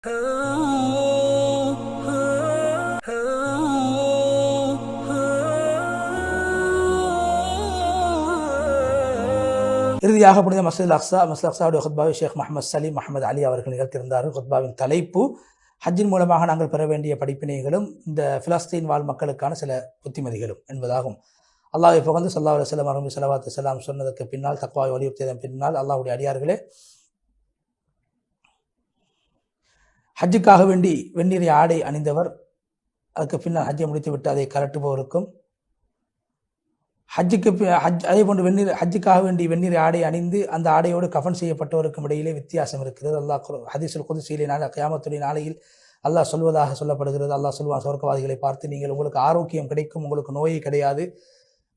இறுதியாக புனித மஸ்ஜித் அக்ஸாவுடைய ஹுத்பாவை ஷேக் முஹம்மது சலீம் அஹமது அலி அவர்கள் நிகழ்த்தியிருந்தார்கள். ஹுத்பாவின் தலைப்பு ஹஜ்ஜின் மூலமாக நாங்கள் பெற வேண்டிய படிப்பினைகளும் இந்த பிலஸ்தீன் வாழ் மக்களுக்கான சில புத்திமதிகளும் என்பதாகும். அல்லாஹ்வை புகழ்ந்து ஸல்லல்லாஹு அலைஹி வஸல்லம் அவர்கள் ஸலவாத்து ஸலாம் சொன்னதற்கு பின்னால், தக்வாவை வலியுறுத்தியதன் பின்னால், அல்லாஹ்வுடைய அடியார்களே, ஹஜ்ஜுக்காக வேண்டி வெந்நீரை ஆடை அணிந்தவர் அதுக்கு பின்னால் ஹஜ்ஜை முடித்துவிட்டு அதை கலட்டுபவருக்கும், அதே போன்று ஹஜ்ஜுக்காக வேண்டி வெந்நீரை ஆடை அணிந்து அந்த ஆடையோடு கஃன் செய்யப்பட்டவருக்கும் இடையிலே வித்தியாசம் இருக்கிறது. அல்லாஹ் ஹதீஸுல் குதுஸிலே கியாமத்துடைய நாளையில் அல்லாஹ் சொல்வதாக சொல்லப்படுகிறது. அல்லாஹ் சொல்வான், சொர்க்கவாதிகளை பார்த்து, நீங்கள் உங்களுக்கு ஆரோக்கியம் கிடைக்கும், உங்களுக்கு நோயே கிடையாது,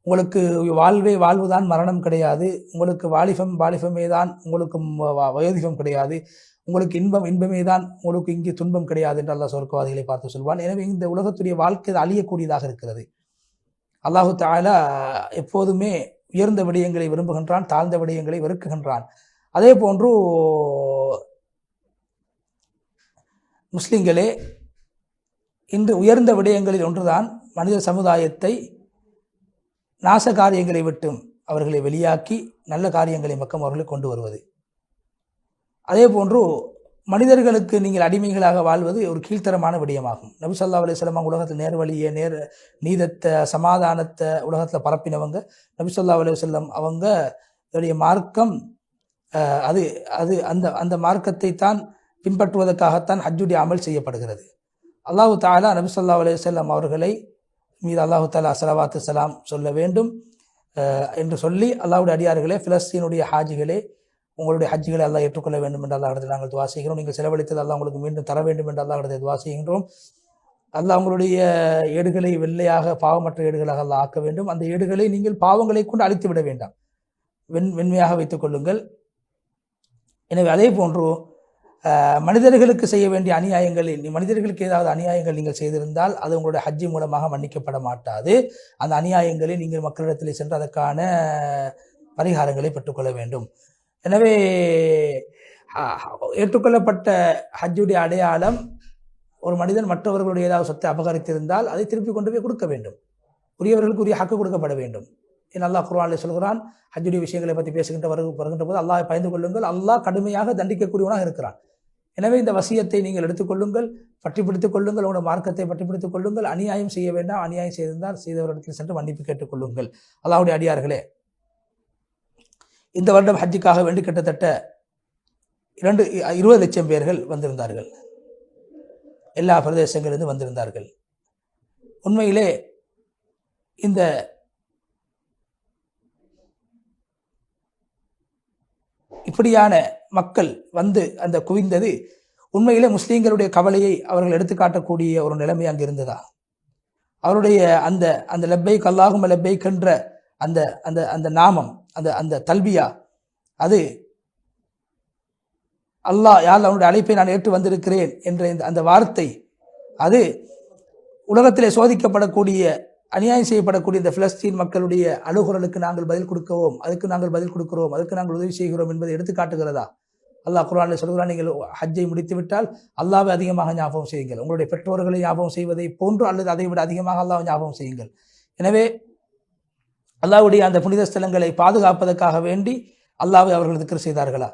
உங்களுக்கு வாழ்வுதான் மரணம் கிடையாது, உங்களுக்கு வாலிபமே தான், உங்களுக்கு வயோதிகம் கிடையாது, உங்களுக்கு இன்பமே தான், உங்களுக்கு இங்கே துன்பம் கிடையாது என்று அல்லாஹ் சொர்க்கவாதிகளை பார்த்து சொல்வான். எனவே இந்த உலகத்துடைய வாழ்க்கை அழியக்கூடியதாக இருக்கிறது. அல்லாஹு தஆலா எப்போதுமே உயர்ந்த விடயங்களை விரும்புகின்றான், தாழ்ந்த விடயங்களை வெறுக்குகின்றான். அதே போன்று முஸ்லிம்களே, இன்று உயர்ந்த விடயங்களில் ஒன்றுதான் மனித சமுதாயத்தை நாச காரியங்களை விட்டும் அவர்களை வெளியாக்கி நல்ல காரியங்களை பக்கம் அவர்களை கொண்டு வருவது. அதே போன்று மனிதர்களுக்கு நீங்கள் அடிமைகளாக வாழ்வது ஒரு கீழ்த்தரமான விடயமாகும். நபி ஸல்லல்லாஹு அலைஹி வஸல்லம் உலகத்தில் நேர்வழியை நீதத்தை சமாதானத்தை உலகத்தில் பரப்பினவங்க. நபி ஸல்லல்லாஹு அலைஹி வஸல்லம் அவங்களுடைய மார்க்கம் அது அது அந்த அந்த மார்க்கத்தை தான் பின்பற்றுவதற்காகத்தான் ஹஜ்ஜுடைய அமல் செய்யப்படுகிறது. அல்லாஹு தஆலா நபி ஸல்லல்லாஹு அலைஹி வஸல்லம் அவர்களை மீது அல்லாஹு தஆலா ஸலவாத்து ஸலாம் சொல்ல வேண்டும் என்று சொல்லி, அல்லாஹ்வுடைய அடியார்களே, பிலஸ்தீனுடைய ஹாஜிகளே, உங்களுடைய ஹஜ்ஜுகளை அல்லாஹ் ஏற்றுக்கொள்ள வேண்டும் என்று அல்லாஹ்விடத்தில் நாங்கள் துவா செய்கிறோம். நீங்கள் செலவழித்தது அல்லாஹ் உங்களுக்கு மீண்டும் தர வேண்டும் என்று அல்லாஹ்விடத்தில் துவா செய்கின்றோம். அல்லாஹ் உங்களுடைய ஏடுகளை வெள்ளையாக, பாவமற்ற ஏடுகளாக அல்லாஹ் ஆக்க வேண்டும். அந்த ஏடுகளை நீங்கள் பாவங்களை கொண்டு அழித்து விட வேண்டாம், வெண்மையாக வைத்துக் கொள்ளுங்கள். எனவே அதே போன்று மனிதர்களுக்கு செய்ய வேண்டிய அநியாயங்களில், மனிதர்களுக்கு ஏதாவது அநியாயங்கள் நீங்கள் செய்திருந்தால் அது உங்களுடைய ஹஜ்ஜி மூலமாக மன்னிக்கப்பட மாட்டாது. அந்த அநியாயங்களை நீங்கள் மக்களிடத்தில் சென்று அதற்கான பரிகாரங்களை பெற்றுக்கொள்ள வேண்டும். எனவே ஏற்றுக்கொள்ளப்பட்ட ஹஜ்ஜுடைய அடையாளம், ஒரு மனிதன் மற்றவர்களுடைய ஏதாவது சொத்தை அபகரித்திருந்தால் அதை திருப்பி கொண்டு போய் கொடுக்க வேண்டும். உரியவர்களுக்கு உரிய ஹக்கு கொடுக்கப்பட வேண்டும். அல்லாஹ் குர்ஆனில் சொல்கிறான், ஹஜ்ஜுடைய விஷயங்களை பற்றி வருகின்ற போது, அல்லாஹ் பயந்து கொள்ளுங்கள், அல்லாஹ் கடுமையாக தண்டிக்கக்கூடியவனாக இருக்கிறான். எனவே இந்த வசியத்தை நீங்கள் எடுத்துக்கொள்ளுங்கள், பற்றி பிடித்துக் கொள்ளுங்கள், உங்களுடைய மார்க்கத்தை பற்றி பிடித்துக் கொள்ளுங்கள். அநியாயம் செய்ய வேண்டாம், அநியாயம் செய்திருந்தால் செய்தவரிடத்தில் சென்று மன்னிப்பு கேட்டுக் கொள்ளுங்கள். அல்லாஹ்வுடைய அடியார்களே, இந்த வருடம் ஹஜ்ஜுக்காக வேண்டி கிட்டத்தட்ட 20 லட்சம் பேர்கள் வந்திருந்தார்கள். எல்லா பிரதேசங்களிலிருந்து வந்திருந்தார்கள். உண்மையிலே இந்த இப்படியான மக்கள் வந்து அந்த குவிந்தது உண்மையிலே முஸ்லீம்களுடைய கவலையை அவர்கள் எடுத்துக்காட்டக்கூடிய ஒரு நிலைமை அங்கு இருந்ததா? அவருடைய அந்த அந்த லப்பைக் அல்லாஹும்ம லப்பைக் என்ற அந்த அந்த அந்த நாமம், அந்த அந்த தல்பியா, அது அல்லாஹ் யார் அவனுடைய அழைப்பை நான் ஏற்று வந்திருக்கிறேன் என்ற அந்த வார்த்தை, அது உலகத்திலே சோதிக்கப்படக்கூடிய, அநியாயம் செய்யப்படக்கூடிய இந்த பிலஸ்தீன் மக்களுடைய அழுகுரலுக்கு நாங்கள் பதில் கொடுக்கவும், அதுக்கு நாங்கள் பதில் கொடுக்கிறோம், அதுக்கு நாங்கள் உதவி செய்கிறோம் என்பதை எடுத்து காட்டுகிறதா? அல்லாஹ் குர்ஆனில் சொல்கிறான், நீங்கள் ஹஜ்ஜை முடித்து விட்டால் அல்லாஹ்வை அதிகமாக ஞாபகம் செய்யுங்கள், உங்களுடைய பெற்றோர்களை ஞாபகம் செய்வதை போன்று அல்லது அதை விட அதிகமாக அல்லாஹ்வை ஞாபகம் செய்யுங்கள். எனவே அல்லாஹ்வுடைய அந்த புனித ஸ்தலங்களை பாதுகாப்பதற்காக வேண்டி அல்லாஹ்வை அவர்கள் திக்ர் செய்தார்களா?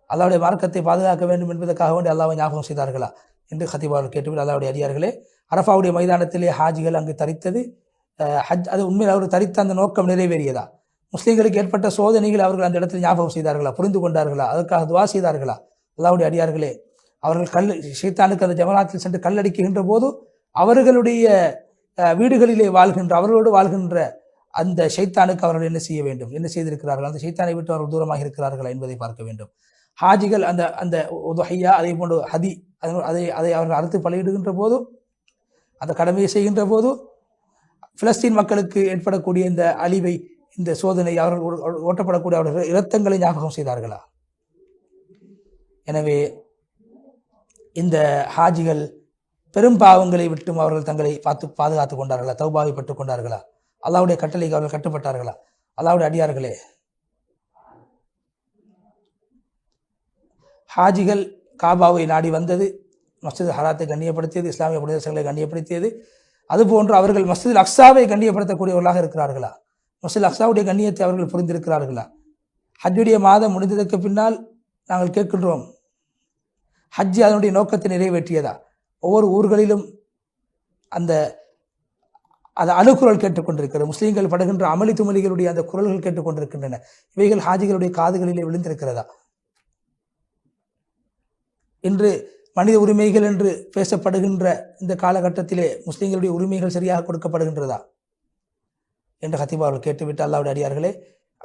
அல்லாஹ்வுடைய மார்க்கத்தை பாதுகாக்க வேண்டும் என்பதற்காக வேண்டி அல்லாஹ்வை ஞாபகம் செய்தார்களா என்று கத்தீப் அவர்கள் கேட்டுவிட்டு, அல்லாஹ்வுடைய அடியார்களே, அரஃபாவுடைய மைதானத்திலே ஹாஜிகள் அங்கு தரித்தது ஹஜ், அது உண்மையில் அவர் தரித்த அந்த நோக்கம் நிறைவேறியதா? முஸ்லீம்களுக்கு ஏற்பட்ட சோதனைகள் அவர்கள் அந்த இடத்தில் ஞாபகம் செய்தார்களா? புரிந்து கொண்டார்களா? அதற்காக துவா செய்தார்களா? அல்லாஹ்வுடைய அடியார்களே, அவர்கள் ஷைத்தானுக்கு அந்த ஜமராத்தில் சென்று கல்லடிக்கின்ற போது அவர்களுடைய வீடுகளிலே அவர்களோடு வாழ்கின்ற அந்த ஷைத்தானுக்கு அவர்கள் என்ன செய்ய வேண்டும், என்ன செய்திருக்கிறார்கள், அந்த ஷைத்தானை விட்டு அவர்கள் தூரமாக இருக்கிறார்களா என்பதை பார்க்க வேண்டும். ஹாஜிகள் அந்த அந்த உதுஹியா, அதே போன்று ஹதி, அதை அவர்கள் அறுத்து பலியிடுகின்ற போது, அந்த கடமையை செய்கின்ற போது பிலஸ்தீன் மக்களுக்கு ஏற்படக்கூடிய இந்த அழிவை, இந்த சோதனை, அவர்கள் ஓட்டப்படக்கூடிய அவர்கள் இரத்தங்களை ஞாபகம் செய்தார்களா? எனவே இந்த ஹாஜிகள் பெரும் பாவங்களை விட்டும் அவர்கள் தங்களை பாதுகாத்துக் கொண்டார்களா? தௌபாவை பெற்றுக் கொண்டார்களா? அல்லாஹ்வுடைய கட்டளைக்கு அவர்கள் கட்டுப்பட்டார்களா? அல்லாஹ்வுடைய அடியார்களே, ஹாஜிகள் காபாவை நாடி வந்தது மஸ்ஜித் ஹராத்தை கண்ணியப்படுத்தியது, இஸ்லாமிய பிரதேசங்களை கண்ணியப்படுத்தியது. அதுபோன்று அவர்கள் மஸ்ஜித் அக்ஸாவை கண்ணியப்படுத்தக்கூடியவர்களாக இருக்கிறார்களா? மஸ்ஜித் அக்ஸாவுடைய கண்ணியத்தை அவர்கள் புரிந்திருக்கிறார்களா? ஹஜ்ஜுடைய மாதம் முடிந்ததற்கு பின்னால் நாங்கள் கேட்கின்றோம், ஹஜ்ஜி அதனுடைய நோக்கத்தை நிறைவேற்றியதா? ஒவ்வொரு ஊர்களிலும் அந்த அணுகுரல் கேட்டுக்கொண்டிருக்கிறது. முஸ்லீம்கள் படுகின்ற அமளி துமலிகளுடைய அந்த குரல்கள் கேட்டுக்கொண்டிருக்கின்றன. இவைகள் ஹாஜிகளுடைய காதுகளிலே விழுந்திருக்கிறதா? இன்று மனித உரிமைகள் என்று பேசப்படுகின்ற இந்த காலகட்டத்திலே முஸ்லீம்களுடைய உரிமைகள் சரியாக கொடுக்கப்படுகின்றதா என்று ஹத்தீப் அவர்கள் கேட்டுவிட்டு, அல்லாஹ்வுடைய அடியார்களே,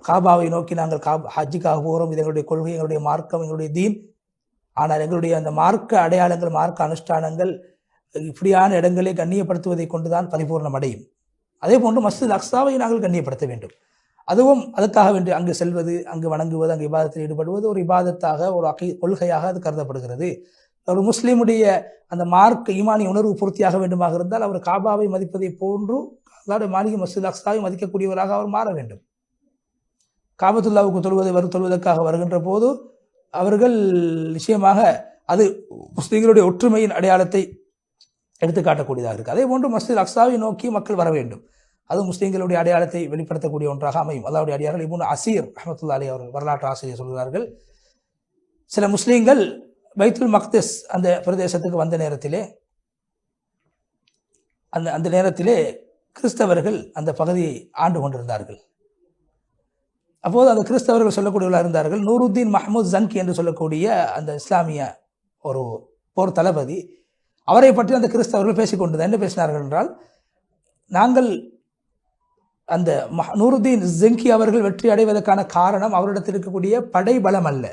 காபாவை நோக்கி நாங்கள் ஹஜ்ஜுக்காக போகிறோம், இது எங்களுடைய கொள்கை, எங்களுடைய மார்க்கம், எங்களுடைய தீன். ஆனால் எங்களுடைய அந்த மார்க்க அடையாளங்கள், மார்க்க அனுஷ்டானங்கள் இப்படியான இடங்களை கண்ணியப்படுத்துவதை கொண்டுதான் பரிபூர்ணம் அடையும். அதே போன்று மஸ்ஜித் அக்ஸாவை நாங்கள் கண்ணியப்படுத்த வேண்டும். அதுவும் அதுக்காக வேண்டி அங்கு செல்வது, அங்கு வணங்குவது, அங்கு இபாதத்தில் ஈடுபடுவது ஒரு இபாதத்தாக, ஒரு கொள்கையாக அது கருதப்படுகிறது. ஒரு முஸ்லீமுடைய அந்த மார்க்க ஈமானிய உணர்வு பூர்த்தியாக வேண்டுமாக இருந்தால் அவர் காபாவை மதிப்பதை போன்று அல்லாஹ்வுடைய மாளிகை மஸ்ஜித் அக்ஸாவை மதிக்கக்கூடியவராக அவர் மாற வேண்டும். காபத்துல்லாவுக்கு தொழுவதற்காக வருகின்ற போது அவர்கள் நிச்சயமாக அது முஸ்லீம்களுடைய ஒற்றுமையின் அடையாளத்தை எடுத்து காட்டக்கூடியதாக இருக்குது. அதே போன்று மஸ்ஜித் அக்ஸாவை நோக்கி மக்கள் வர வேண்டும். அது முஸ்லீம்களுடைய அடையாளத்தை வெளிப்படுத்தக்கூடிய ஒன்றாக அமையும். அல்லாஹ்வுடைய அடியார்கள் இப்னு அசீர் ரஹ்மத்துல்லாஹி அலைஹி அவர்கள் வரலாற்று ஆசிரியர் சொல்கிறார்கள், சில முஸ்லீம்கள் பைத்துல் மக்திஸ் அந்த பிரதேசத்துக்கு வந்த நேரத்திலே அந்த நேரத்திலே கிறிஸ்தவர்கள் அந்த பகுதியை ஆண்டு கொண்டிருந்தார்கள். அப்போது அந்த கிறிஸ்தவர்கள் சொல்லக்கூடியவர்களாக இருந்தார்கள். நூருத்தீன் மஹ்மூத் ஜன்கி என்று சொல்லக்கூடிய அந்த இஸ்லாமிய ஒரு போர் தளபதி, அவரை பற்றி அந்த கிறிஸ்தவர்கள் பேசிக்கொண்டிருந்தார். என்ன பேசினார்கள் என்றால், நாங்கள் அந்த நூருத்தீன் ஜன்கி அவர்கள் வெற்றி அடைவதற்கான காரணம் அவரிடத்தில் இருக்கக்கூடிய படை பலம் அல்ல,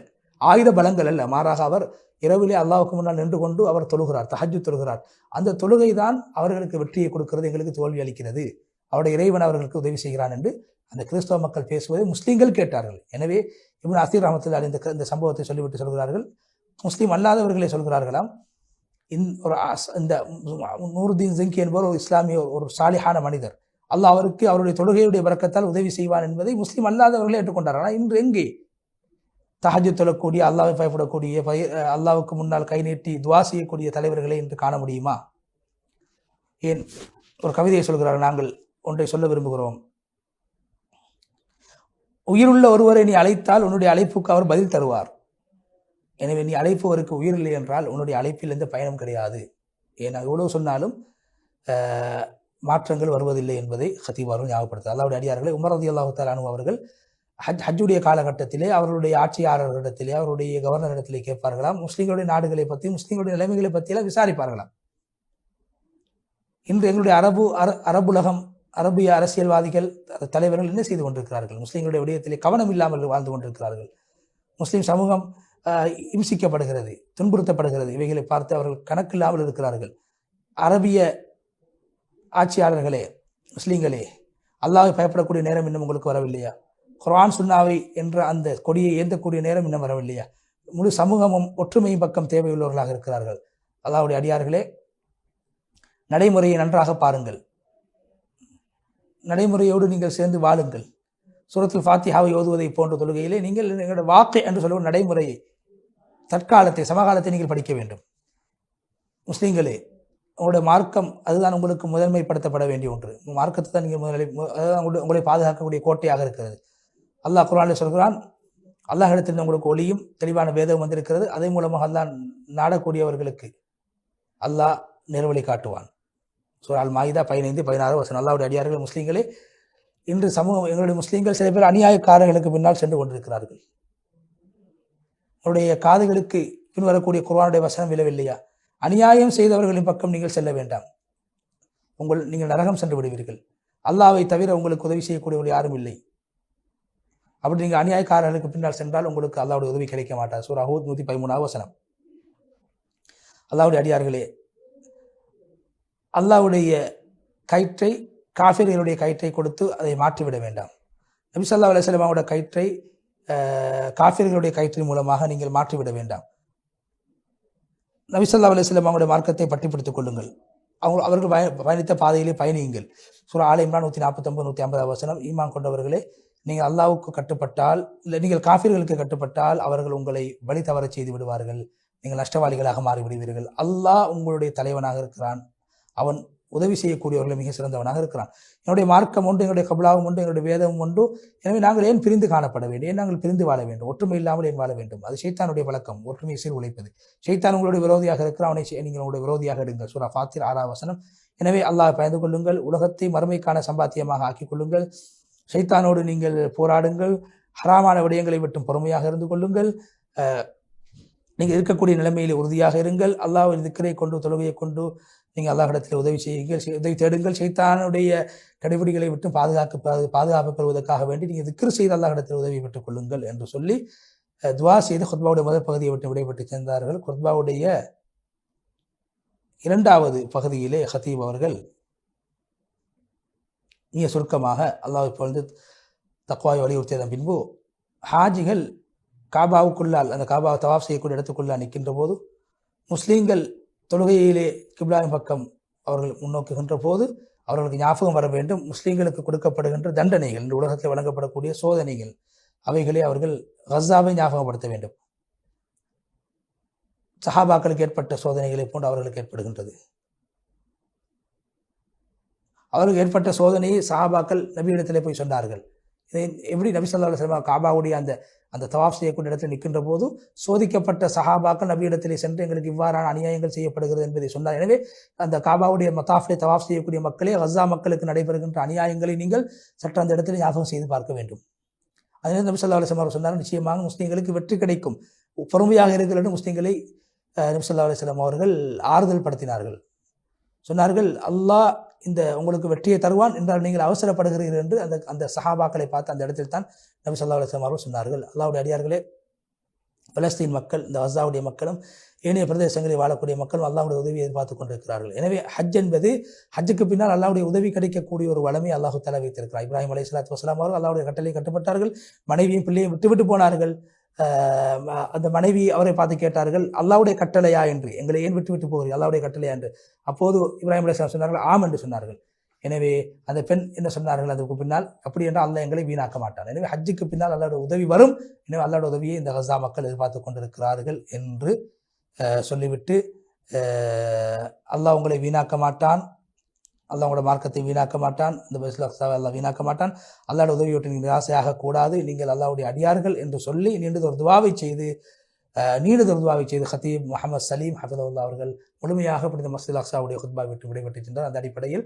ஆயுத பலங்கள் அல்ல, மாறாக அவர் இரவிலே அல்லாஹ்வுக்கு முன்னால் நின்று கொண்டு அவர் தொழுகிறார், தஹஜ்ஜுத் தொழுகிறார். அந்த தொழுகை தான் அவர்களுக்கு வெற்றியை கொடுக்கிறது, எங்களுக்கு தோல்வி அளிக்கிறது, அவருடைய இறைவன் அவர்களுக்கு உதவி செய்கிறான் என்று அந்த கிறிஸ்தவ மக்கள் பேசுவதை முஸ்லீம்கள் கேட்டார்கள். எனவே இப்னு அசீர் ரஹ்மத்துல்லாஹி அலைஹி இந்த சம்பவத்தை சொல்லிவிட்டு சொல்கிறார்கள், முஸ்லீம் அல்லாதவர்களே சொல்கிறார்களாம், இந்த நூருத்தீன் ஜன்கி என்பவர் ஒரு இஸ்லாமிய ஒரு சாலிஹான மனிதர், அல்லாஹ் அவருக்கு அவருடைய தொழுகையுடைய பரக்கத்தால் உதவி செய்வான் என்பதை முஸ்லீம் அல்லாதவர்களே ஏற்றுக்கொண்டார்கள். ஆனால் இன்று எங்கே தஹஜ்ஜுத் தொழக்கூடிய, அல்லாஹ்வை பயப்படக்கூடிய, அல்லாஹ்வுக்கு முன்னால் கை நீட்டி துவா செய்யக்கூடிய தலைவர்களை இன்று காண முடியுமா? ஏன் ஒரு கவிதையை சொல்கிறார்கள், நாங்கள் ஒன்றை சொல்ல விரும்புகிறோம், உயிருள்ள ஒருவரை நீ அழைத்தால் உன்னுடைய அழைப்புக்கு அவர் பதில் தருவார். எனவே நீ அழைப்பவருக்கு உயிர் இல்லை என்றால் உன்னுடைய அழைப்பில் எந்த பயணம் கிடையாது. ஏன்னா எவ்வளவு சொன்னாலும் மாற்றங்கள் வருவதில்லை என்பதை ஹத்தீப் அவர்கள் ஞாபகப்படுத்தார். அல்லாஹ்வுடைய அடியார்களை உமர் ரலியல்லாஹு தஆலா அன்ஹு அவர்கள் ஹஜ்ஜுடைய காலகட்டத்திலே அவர்களுடைய ஆட்சியாளர்களிடத்திலே, அவருடைய கவர்னரிடத்திலே கேட்பார்களாம், முஸ்லீம்களுடைய நாடுகளை பற்றி, முஸ்லீம்களுடைய நிலைமைகளை பற்றியெல்லாம் விசாரிப்பார்களாம். இன்று எங்களுடைய அரபுலகம், அரபிய அரசியல்வாதிகள், தலைவர்கள் என்ன செய்து கொண்டிருக்கிறார்கள்? முஸ்லீம்களுடைய விடயத்திலே கவனம் இல்லாமல் வாழ்ந்து கொண்டிருக்கிறார்கள். முஸ்லீம் சமூகம் இம்சிக்கப்படுகிறது, துன்புறுத்தப்படுகிறது. இவைகளை பார்த்து அவர்கள் கணக்கில்லாமல் இருக்கிறார்கள். அரபிய ஆட்சியாளர்களே, முஸ்லீம்களே, அல்லாஹ்வை பயப்படக்கூடிய நேரம் இன்னும் உங்களுக்கு வரவில்லையா? குர்ஆன் சுன்னாவை என்ற அந்த கொடியை ஏந்தக்கூடிய நேரம் இன்னும் வரவில்லையா? முழு சமூகமும் ஒற்றுமையின் பக்கம் தேவையுள்ளவர்களாக இருக்கிறார்கள். அல்லாஹ்வுடைய அடியார்களே, நடைமுறையை நன்றாக பாருங்கள், நடைமுறையோடு நீங்கள் சேர்ந்து வாழுங்கள். சூரத்துல் ஃபாத்திஹாவை ஓதுவதை போன்ற தொழுகையிலே நீங்கள் எங்களுடைய வாக்கை என்று சொல்லுவோம் நடைமுறையை, தற்காலத்தை, சமகாலத்தை நீங்கள் படிக்க வேண்டும். முஸ்லீம்களே, உங்களுடைய மார்க்கம் அதுதான் உங்களுக்கு முதன்மைப்படுத்தப்பட வேண்டிய ஒன்று. மார்க்கத்தை தான் நீங்கள் அதுதான் உங்களை பாதுகாக்கக்கூடிய கோட்டையாக இருக்கிறது. அல்லாஹ் குர்ஆனில் சொல்கிறான், அல்லாஹ் இடத்தில் உங்களுக்கு ஒளியும் தெளிவான வேதம் வந்திருக்கிறது, அதன் மூலமாக அல்லாஹ் நாடக்கூடியவர்களுக்கு அல்லாஹ் நேர்வழி காட்டுவான். சூரா அல் மாயிதா 15-16 வசனம். அல்லாஹ்வுடைய அடியார்கள் முஸ்லீம்களே, இன்று சமூகம், எங்களுடைய முஸ்லீம்கள் சில பேர் அநியாயக்காரர்களுக்கு பின்னால் சென்று கொண்டிருக்கிறார்கள். உங்களுடைய காதுகளுக்கு பின்வரக்கூடிய குர்ஆனுடைய வசனம் விழவில்லையா? அநியாயம் செய்தவர்களின் பக்கம் நீங்கள் செல்ல வேண்டாம், நீங்கள் நரகம் சென்று விடுவீர்கள். அல்லாஹ்வை தவிர உங்களுக்கு உதவி செய்யக்கூடியவர்கள் யாரும் இல்லை. அப்படி நீங்கள் அநியாயக்காரர்களுக்கு பின்னால் சென்றால் உங்களுக்கு அல்லாஹ்வுடைய உதவி கிடைக்க மாட்டார். சூரா ஹூத் 113 வசனம். அல்லாஹ்வுடைய அடியார்களே, அல்லாஹ்வுடைய கயிற்றை காஃபிர்களுடைய கயிற்றை கொடுத்து அதை மாற்றிவிட வேண்டாம். நபி ஸல்லல்லாஹு அலைஹி வஸல்லம் அவருடைய கயிற்றை காஃபிர்களுடைய கயிற்றின் மூலமாக நீங்கள் மாற்றிவிட வேண்டாம். நபி ஸல்லல்லாஹு அலைஹி வஸல்லம் அவருடைய மார்க்கத்தை பட்டிப்பிடித்துக் கொள்ளுங்கள், அவர்கள் பயணித்த பாதையிலே பயணியுங்கள். சூரா ஆல இம்ரான் 149-150 வசனம். ஈமான் கொண்டவர்களே, நீங்கள் அல்லாஹ்வுக்கு கட்டுப்பட்டால், இல்லை நீங்கள் காஃபிர்களுக்கு கட்டுப்பட்டால் அவர்கள் உங்களை வழி தவற செய்து விடுவார்கள், நீங்கள் நஷ்டவாளிகளாக மாறிவிடுவீர்கள். அல்லாஹ் உங்களுடைய தலைவனாக இருக்கிறான், அவன் உதவி செய்யக்கூடியவர்களை மிக சிறந்தவனாக இருக்கிறான். என்னுடைய மார்க்கம் ஒன்று, என்னுடைய கபலாவும் ஒன்று, என்னுடைய வேதமும் ஒன்று. எனவே நாங்கள் ஏன் பிரிந்து காணப்பட வேண்டும்? ஏன் நாங்கள் பிரிந்து வாழ வேண்டும்? ஒற்றுமை இல்லாமல் ஏன் வாழ வேண்டும்? அது ஷைத்தானுடைய பழக்கம், ஒற்றுமையை சீர் உழைப்பது. ஷைத்தான் உங்களுடைய விரோதியாக இருக்கிறான், அவனை நீங்கள் உங்களுடைய விரோதியாக எடுங்கள். சூரா ஃபாத்திர் 6ஆம் வசனம். எனவே அல்லாஹ் பயந்து கொள்ளுங்கள், உலகத்தை மறுமைக்கான சம்பாத்தியமாக ஆக்கிக் கொள்ளுங்கள், ஷைத்தானோடு நீங்கள் போராடுங்கள், ஹராமான விடயங்களை விட்டும் பொறுமையாக இருந்து கொள்ளுங்கள், நீங்கள் இருக்கக்கூடிய நிலைமையிலே உறுதியாக இருங்கள். அல்லாஹ்வின் திக்ரை கொண்டு, தொழுகையை கொண்டு நீங்கள் அல்லாஹ்விடத்தில் உதவி செய்யுங்கள், உதவி தேடுங்கள். ஷைத்தானுடைய கடைபிடிகளை விட்டு பாதுகாப்பு பெறுவதற்காக வேண்டி நீங்கள் திக்ர் செய்து அல்லாஹ்விடத்தில் உதவி பெற்றுக் கொள்ளுங்கள் என்று சொல்லி துவா செய்து குத்பாவுடைய முதல் பகுதியை விட்டு விடைபெற்று சென்றார்கள். குத்பாவுடைய 2வது பகுதியிலே ஹத்தீப் அவர்கள் மிக சுருக்கமாக அல்லாஹ்வை புகழ்ந்து தக்வாவை வலியுறுத்தியதன் பின்பு ஹாஜிகள் காபாவுக்குள்ளால், அந்த காபாவை தவாஃப் செய்யக்கூடிய இடத்துக்குள்ளால் நிற்கின்ற போது முஸ்லீம்கள் தொழுகையிலே கிப்லாவின் பக்கம் அவர்கள் முன்னோக்குகின்ற போது அவர்களுக்கு ஞாபகம் வர வேண்டும், முஸ்லீம்களுக்கு கொடுக்கப்படுகின்ற தண்டனைகள், இந்த உலகத்தில் வழங்கப்படக்கூடிய சோதனைகள், அவைகளை அவர்கள் கஸாவை ஞாபகப்படுத்த வேண்டும். சஹாபாக்களுக்கு ஏற்பட்ட சோதனைகளை போன்று அவர்களுக்கு ஏற்படுகின்றது. அவர்களுக்கு ஏற்பட்ட சோதனையை சஹாபாக்கள் நபியிடத்திலே போய் சொன்னார்கள். இதை எப்படி நபி ஸல்லல்லாஹு அலைஹி வஸல்லம் காபாவுடைய அந்த தவாஃப் செய்யக்கூடிய இடத்தில் நிற்கின்ற போது சோதிக்கப்பட்ட சஹாபாக்கள் நபியிடத்திலே சென்று எங்களுக்கு இவ்வாறான அநியாயங்கள் செய்யப்படுகிறது என்பதை சொன்னார். எனவே அந்த காபாவுடைய மத்தாஃபிலே தவாஃப் செய்யக்கூடிய மக்களே, கஸா மக்களுக்கு நடைபெறுகின்ற அநியாயங்களை நீங்கள் சற்று அந்த இடத்தில் ஞாபகம் செய்து பார்க்க வேண்டும். அதனால் நபி ஸல்லல்லாஹு அலைஹி வஸல்லம் சொன்னார், நிச்சயமாக முஸ்லீம்களுக்கு வெற்றி கிடைக்கும், பொறுமையாக இருக்கிற முஸ்லீம்களை நபி ஸல்லல்லாஹு அலைஹி வஸல்லம் அவர்கள் ஆறுதல் படுத்தினார்கள். சொன்னார்கள், அல்லாஹ் இந்த உங்களுக்கு வெற்றியை தருவான் என்றால் நீங்கள் அவசரப்படுகிறீர்கள் என்று அந்த சஹாபாக்களை பார்த்து அந்த இடத்தில் தான் நபி ஸல்லல்லாஹு அலைஹி வஸல்லம் அவர்கள் சொன்னார்கள். அல்லாஹ்வுடைய அடியார்களே, பலஸ்தீன் மக்கள், இந்த கஸாவுடைய மக்களும் ஏனைய பிரதேசங்களில் வாழக்கூடிய மக்களும் அல்லாஹ்வுடைய உதவியை எதிர்பார்த்து கொண்டிருக்கிறார்கள். எனவே ஹஜ் என்பது, ஹஜ்ஜுக்கு பின்னால் அல்லாஹ்வுடைய உதவி கிடைக்கக்கூடிய ஒரு வளமை அல்லாஹு தஆலா வைத்திருக்கிறார். இப்ராஹிம் அலைஹிஸ்ஸலாத்து வஸ்ஸலாம் அவர்கள் அல்லாஹ்வுடைய கட்டளை கட்டுப்பட்டார்கள், மனைவியும் பிள்ளையும் விட்டுவிட்டு போனார்கள். அந்த மனைவி அவரை பார்த்து கேட்டார்கள், அல்லாஹ்வுடைய கட்டளையா என்று, எங்களை ஏன் விட்டு போகிறீர்கள், அல்லாஹ்வுடைய கட்டளையா என்று. அப்போது இப்ராஹிம் அலைஹிஸ்ஸலாம் சொன்னார்கள், ஆம் என்று சொன்னார்கள். எனவே அந்த பெண் என்ன சொன்னார்கள், அதுக்கு பின்னால், அப்படி என்றால் அல்லாஹ் எங்களை வீணாக்க மாட்டான். எனவே ஹஜ்ஜுக்கு பின்னால் அல்லாஹ்வுடைய உதவி வரும், எனவே அல்லாஹ்வுடைய உதவியை இந்த கஸா மக்கள் எதிர்பார்த்து கொண்டிருக்கிறார்கள் என்று சொல்லிவிட்டு, அல்லாஹ் உங்களை வீணாக்க மாட்டான், அல்லாஹ்வுடைய மார்க்கத்தை வீணாக்க மாட்டான், இந்த பைத்துல் அக்ஸாவை அல்லாஹ் வீணாக்க மாட்டான், அல்லாஹ்வுடைய உதவியோட்டு நீங்கள் நிராசையாக கூடாது, நீங்கள் அல்லாஹ்வுடைய அடியார்கள் என்று சொல்லி நீண்டதொரு துவாவை செய்து ஹத்தீப் முஹம்மது சலீம் ஹஃபிதஹுல்லாஹ் அவர்கள் முழுமையாக இந்த மஸ்ஜிதுல் அக்ஸாவுடைய குத்பா விட்டு விடைபெற்று சென்றார். அந்த அடிப்படையில்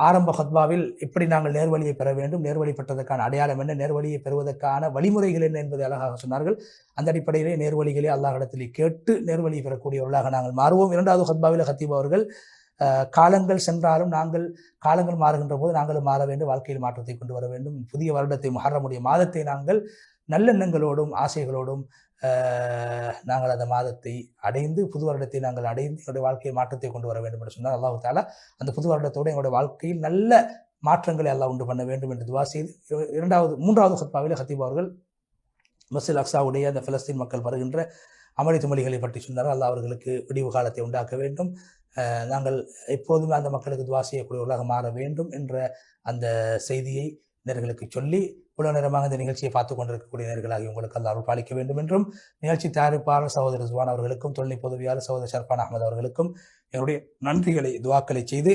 ஆரம்ப ஹுத்பாவில் எப்படி நாங்கள் நேர்வழியை பெற வேண்டும், நேர்வழி பெற்றதற்கான அடையாளம் என்ன, நேர்வழியை பெறுவதற்கான வழிமுறைகள் என்ன என்பதை அழகாக சொன்னார்கள். அந்த அடிப்படையிலே நேர்வழிகளை அல்லாஹ்விடத்தில் கேட்டு நேர்வழி பெறக்கூடியவர்களாக நாங்கள் மாறுவோம். 2வது ஹுத்பாவில் ஹத்தீப் அவர்கள் காலங்கள் சென்றாலும் காலங்கள் மாறுகின்ற போது நாங்களும் மாற வேண்டும், வாழ்க்கையில் மாற்றத்தை கொண்டு வர வேண்டும். புதிய வருடத்தை, முஹர்ரமுடைய மாதத்தை நாங்கள் நல்லெண்ணங்களோடும் ஆசைகளோடும் நாங்கள் அந்த மாதத்தை அடைந்து, புது வருடத்தை நாங்கள் அடைந்து எங்களுடைய வாழ்க்கையில் மாற்றத்தை கொண்டு வர வேண்டும் என்று சொன்னார். அல்லாஹ் தஆலா அந்த புது வருடத்தோடு எங்களுடைய வாழ்க்கையில் நல்ல மாற்றங்களை அல்லாஹ் உண்டு பண்ண வேண்டும் என்று துவா செய்து 3வது ஹுத்பாவில் ஹத்தீப் அவர்கள் மஸ்ஜிதுல் அக்ஸாவுடைய அந்த பலஸ்தீன் மக்கள் வருகின்ற அமளி துமளிகளை பற்றி சொன்னார். அல்லாஹ் அவர்களுக்கு விடிவு காலத்தை உண்டாக்க வேண்டும், நாங்கள் எப்போதுமே அந்த மக்களுக்கு துவா செய்யக்கூடியவர்களாக மாற வேண்டும் என்ற அந்த செய்தியை நேர்களுக்கு சொல்லி, இவ்வளவு நேரமாக இந்த நிகழ்ச்சியை பார்த்து கொண்டிருக்கக்கூடிய நேர்களாகி உங்களுக்கு அல்லாஹ் அருள் பாலிக்க வேண்டும் என்றும், நிகழ்ச்சி தயாரிப்பாளர் சகோதரர் ரிஸ்வான் அவர்களுக்கும், தொழில்நுட்ப உதவியாளர் சகோதரர் ஷர்ஃபான் அஹ்மத் அவர்களுக்கும் என்னுடைய நன்றிகளை, துவாக்களை செய்து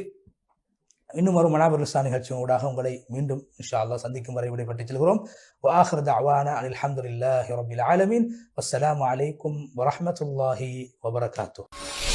இன்னும் ஒரு மனாபிர் லிஸ்ஸான் நிகழ்ச்சியின் ஊடாக உங்களை மீண்டும் இன்ஷா அல்லாஹ் சந்திக்கும் வரை விடைபெற்றுச் செல்கிறோம். வஆகிரு தஅவானா அல்ஹம்துலில்லாஹி ரப்பில் ஆலமீன். வஸ்ஸலாமு அலைக்கும் வரஹ்மத்துல்லாஹி வபரகாத்துஹு.